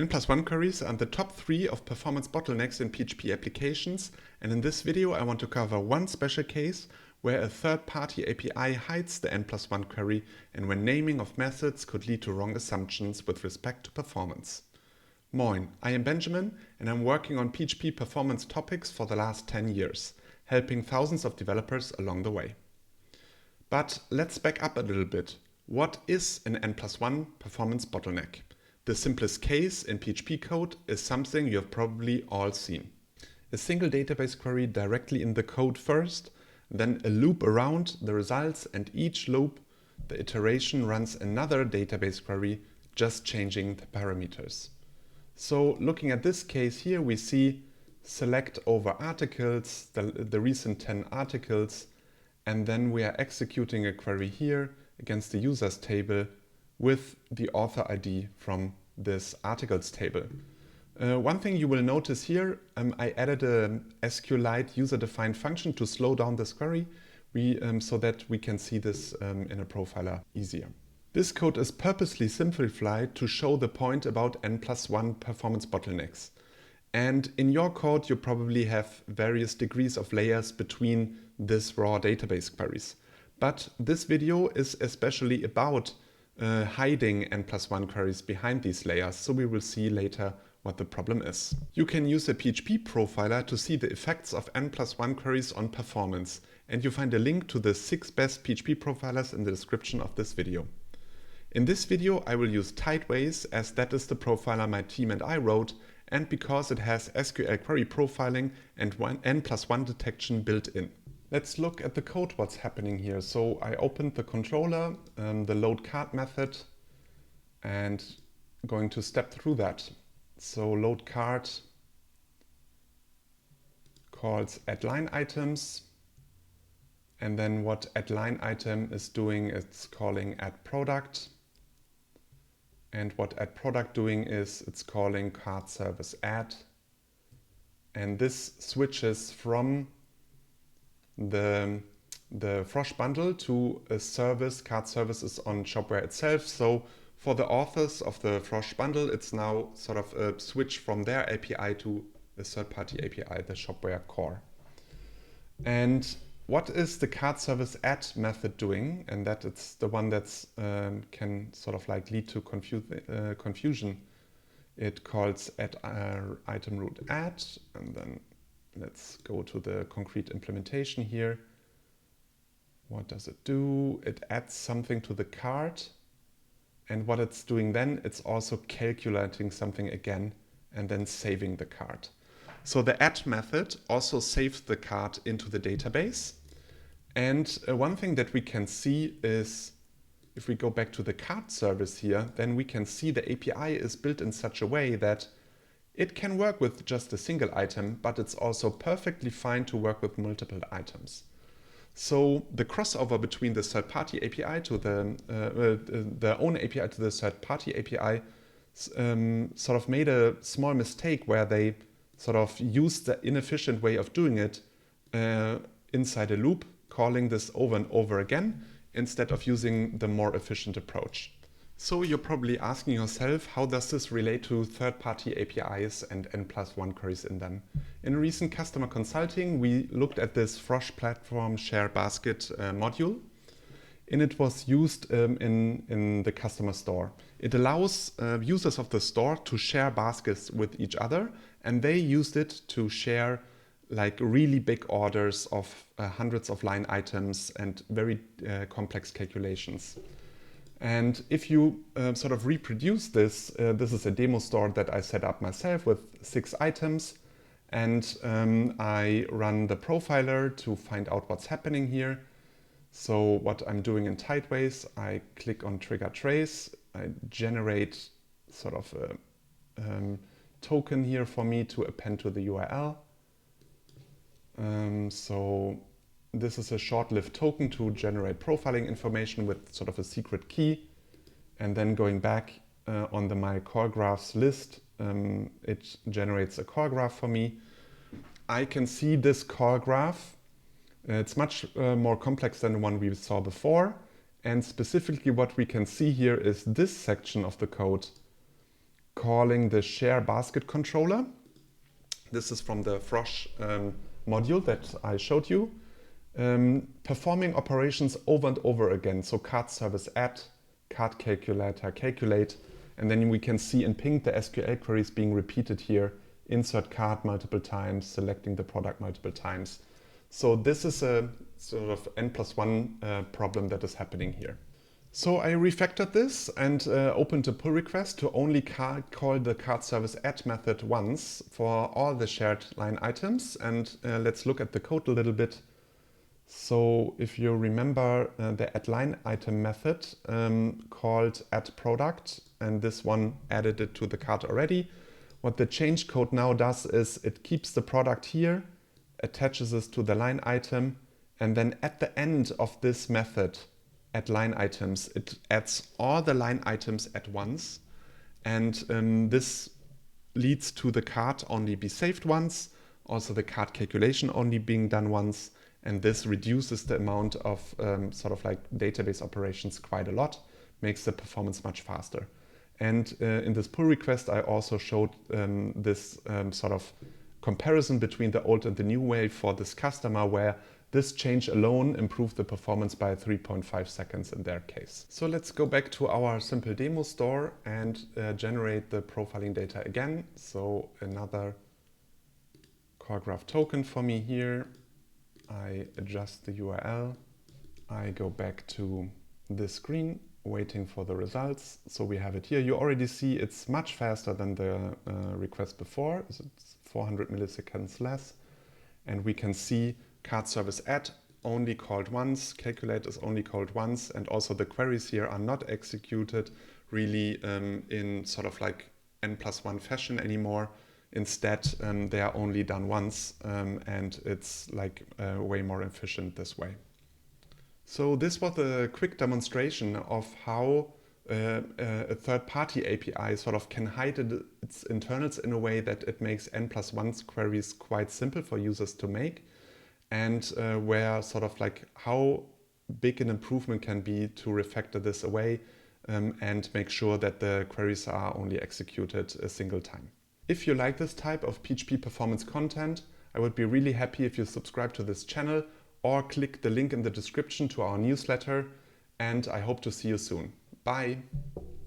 N+1 queries are the top 3 of performance bottlenecks in PHP applications, and in this video I want to cover one special case where a third-party API hides the N+1 query and when naming of methods could lead to wrong assumptions with respect to performance. Moin, I am Benjamin and I'm working on PHP performance topics for the last 10 years, helping thousands of developers along the way. But let's back up a little bit. What is an N+1 performance bottleneck? The simplest case in PHP code is something you have probably all seen. A single database query directly in the code first, then a loop around the results, and each loop, the iteration runs another database query, just changing the parameters. So looking at this case here, we see select over articles, the recent 10 articles, and then we are executing a query here against the users table with the author ID from this articles table. One thing you will notice here, I added a SQLite user-defined function to slow down this query so that we can see this in a profiler easier. This code is purposely simplified to show the point about N+1 performance bottlenecks. And in your code, you probably have various degrees of layers between this raw database queries. But this video is especially about hiding N+1 queries behind these layers, so we will see later what the problem is. You can use a PHP profiler to see the effects of N+1 queries on performance, and you find a link to the 6 best PHP profilers in the description of this video. In this video I will use Tideways, as that is the profiler my team and I wrote, and because it has SQL query profiling and N+1 detection built in. Let's look at the code, what's happening here. So I opened the controller, the load card method, and going to step through that. So load card calls add line items, and then what add line item is doing, it's calling add product. And what add product doing is it's calling card service add. And this switches from the Frosh bundle to a service. Card service is on Shopware itself. So for the authors of the Frosh bundle, it's now sort of a switch from their API to a third-party API, the Shopware core. And what is the card service add method doing? And that it's the one that's can sort of like lead to confusion. It calls add item root add, and then let's go to the concrete implementation here. What does it do? It adds something to the card. And what it's doing then, it's also calculating something again and then saving the card. So the add method also saves the card into the database. And one thing that we can see is, if we go back to the card service here, then we can see the API is built in such a way that it can work with just a single item, but it's also perfectly fine to work with multiple items. So the crossover between the third-party API to the own API to the third-party API sort of made a small mistake where they sort of used the inefficient way of doing it inside a loop, calling this over and over again, instead of using the more efficient approach. So you're probably asking yourself, how does this relate to third-party APIs and N+1 queries in them? In recent customer consulting, we looked at this Frosh platform share basket module, and it was used in the customer store. It allows users of the store to share baskets with each other, and they used it to share like really big orders of hundreds of line items and very complex calculations. And if you sort of reproduce this, this is a demo store that I set up myself with 6 items, and I run the profiler to find out what's happening here. So what I'm doing in Tideways, I click on trigger trace, I generate sort of a token here for me to append to the URL. So this is a short-lived token to generate profiling information with sort of a secret key. And then going back on the my core graphs list, it generates a core graph for me. I can see this core graph. It's much more complex than the one we saw before. And specifically what we can see here is this section of the code calling the share basket controller. This is from the Frosh module that I showed you. Performing operations over and over again. So cart service add, cart calculator calculate, and then we can see in pink the SQL queries being repeated here. Insert cart multiple times, selecting the product multiple times. So this is a sort of N+1 problem that is happening here. So I refactored this and opened a pull request to only call the cart service add method once for all the shared line items. And let's look at the code a little bit. So if you remember the add line item method called add product, and this one added it to the cart already. What the change code now does is it keeps the product here, attaches this to the line item, and then at the end of this method, add line items, it adds all the line items at once. And this leads to the cart only be saved once, also the cart calculation only being done once. And this reduces the amount of sort of like database operations quite a lot, makes the performance much faster. And in this pull request, I also showed this sort of comparison between the old and the new way for this customer, where this change alone improved the performance by 3.5 seconds in their case. So let's go back to our simple demo store and generate the profiling data again. So another core graph token for me here. I adjust the URL. I go back to this screen, waiting for the results. So we have it here. You already see it's much faster than the request before. So it's 400 milliseconds less. And we can see cart service add only called once, calculate is only called once, and also the queries here are not executed really in sort of like N+1 fashion anymore. Instead, they are only done once, and it's like way more efficient this way. So this was a quick demonstration of how a third-party API sort of can hide its internals in a way that it makes N+1 queries quite simple for users to make, and where sort of like how big an improvement can be to refactor this away and make sure that the queries are only executed a single time. If you like this type of PHP performance content, I would be really happy if you subscribe to this channel or click the link in the description to our newsletter, and I hope to see you soon. Bye!